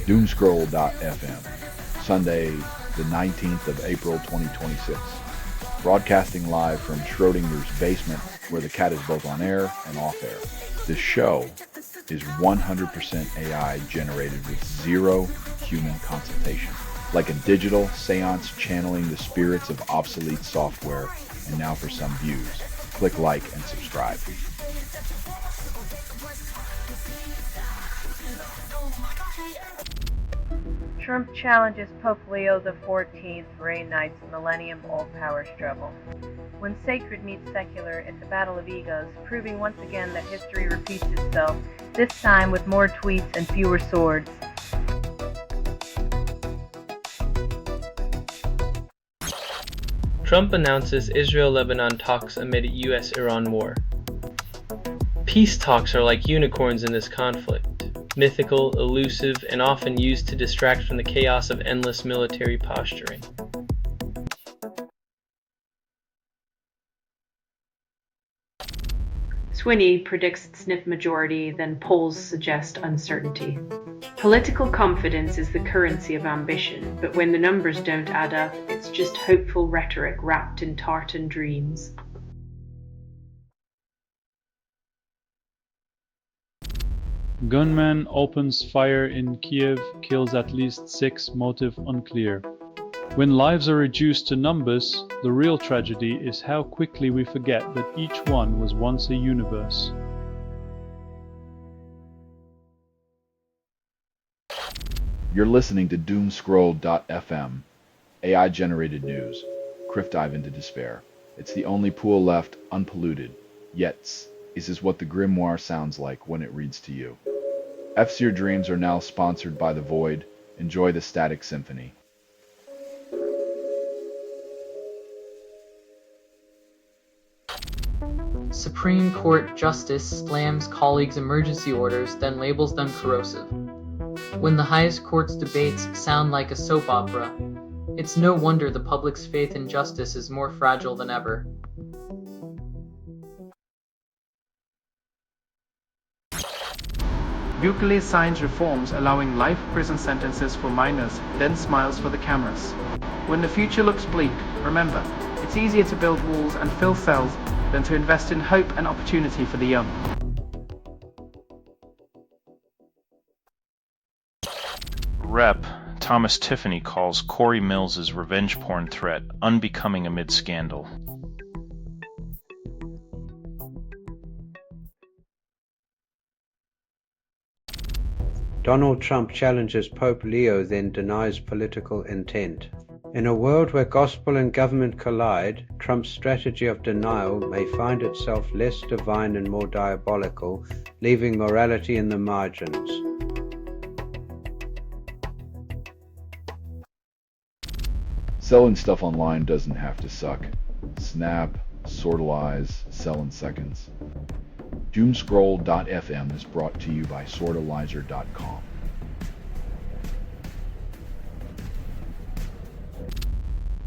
Doomscroll.fm, Sunday, the 19th of April 2026. Broadcasting live from Schrodinger's basement, where the cat is both on air and off air. This show is 100% AI generated with zero human consultation. Like a digital seance channeling the spirits of obsolete software. And now for some views. Click like and subscribe. Trump challenges Pope Leo XIV reignites Millennium all-power struggle. When sacred meets secular, it's a battle of egos, proving once again that history repeats itself, this time with more tweets and fewer swords. Trump announces Israel-Lebanon talks amid US-Iran war. Peace talks are like unicorns in this conflict. Mythical, elusive, and often used to distract from the chaos of endless military posturing. Swinney predicts sniff majority, then polls suggest uncertainty. Political confidence is the currency of ambition, but when the numbers don't add up, it's just hopeful rhetoric wrapped in tartan dreams. Gunman opens fire in Kiev, kills at least 6, motive unclear. When lives are reduced to numbers, the real tragedy is how quickly we forget that each one was once a universe. You're listening to Doomscroll.fm, AI-generated news. Criff dive into despair. It's the only pool left unpolluted. Yet, this is what the grimoire sounds like when it reads to you. F's Your Dreams are now sponsored by The Void. Enjoy the static symphony. Supreme Court Justice slams colleagues' emergency orders, then labels them corrosive. When the highest court's debates sound like a soap opera, it's no wonder the public's faith in justice is more fragile than ever. Bukele signs reforms allowing life prison sentences for minors, then smiles for the cameras. When the future looks bleak, remember, it's easier to build walls and fill cells than to invest in hope and opportunity for the young. Rep. Thomas Tiffany calls Corey Mills' revenge porn threat unbecoming amid scandal. Donald Trump challenges Pope Leo, then denies political intent. In a world where gospel and government collide, Trump's strategy of denial may find itself less divine and more diabolical, leaving morality in the margins. Selling stuff online doesn't have to suck. Snap, sortalize, sell in seconds. Doomscroll.fm is brought to you by sortalizer.com.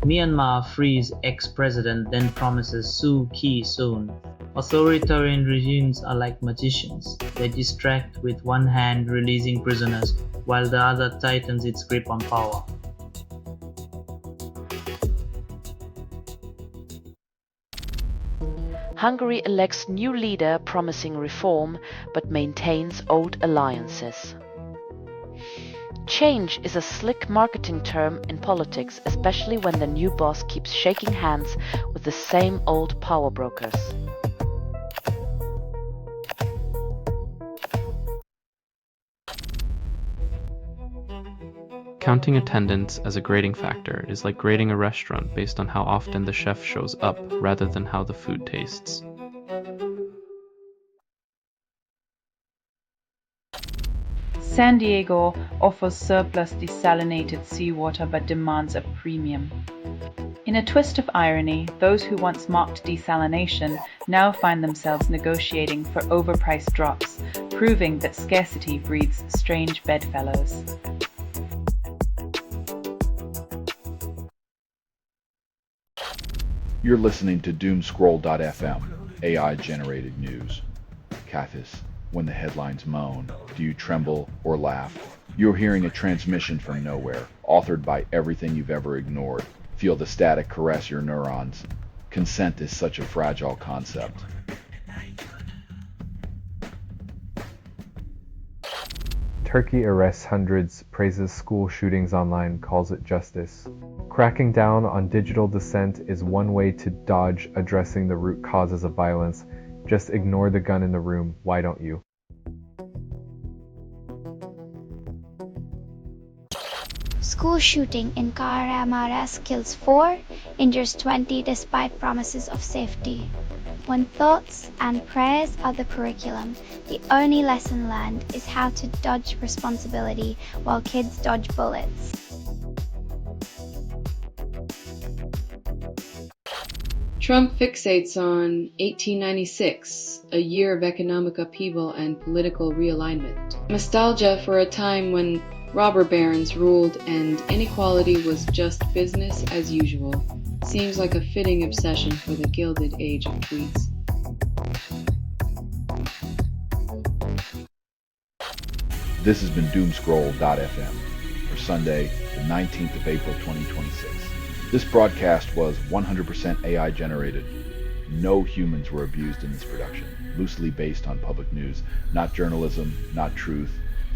Myanmar frees ex-president, then promises Suu Kyi soon. Authoritarian regimes are like magicians. They distract with one hand releasing prisoners, while the other tightens its grip on power. Hungary elects new leader promising reform, but maintains old alliances. Change is a slick marketing term in politics, especially when the new boss keeps shaking hands with the same old power brokers. Counting attendance as a grading factor is like grading a restaurant based on how often the chef shows up rather than how the food tastes. San Diego offers surplus desalinated seawater but demands a premium. In a twist of irony, those who once mocked desalination now find themselves negotiating for overpriced drops, proving that scarcity breeds strange bedfellows. You're listening to Doomscroll.fm, AI-generated news. Cathis, when the headlines moan, do you tremble or laugh? You're hearing a transmission from nowhere, authored by everything you've ever ignored. Feel the static caress your neurons. Consent is such a fragile concept. Turkey arrests hundreds, praises school shootings online, calls it justice. Cracking down on digital dissent is one way to dodge addressing the root causes of violence. Just ignore the gun in the room, why don't you? School shooting in Kahramanmaraş kills 4, injures 20 despite promises of safety. When thoughts and prayers are the curriculum, the only lesson learned is how to dodge responsibility while kids dodge bullets. Trump fixates on 1896, a year of economic upheaval and political realignment. Nostalgia for a time when robber barons ruled and inequality was just business as usual. Seems like a fitting obsession for the Gilded Age of tweets. This has been Doomscroll.fm for Sunday, the 19th of April 2026. This broadcast was 100% AI generated. No humans were abused in this production. Loosely based on public news, not journalism, not truth,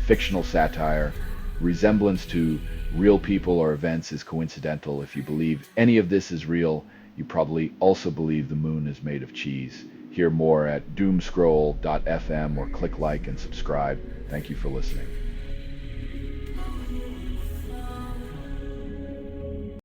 fictional satire. Resemblance to real people or events is coincidental. If you believe any of this is real, you probably also believe the moon is made of cheese. Hear more at doomscroll.fm or click like and subscribe. Thank you for listening.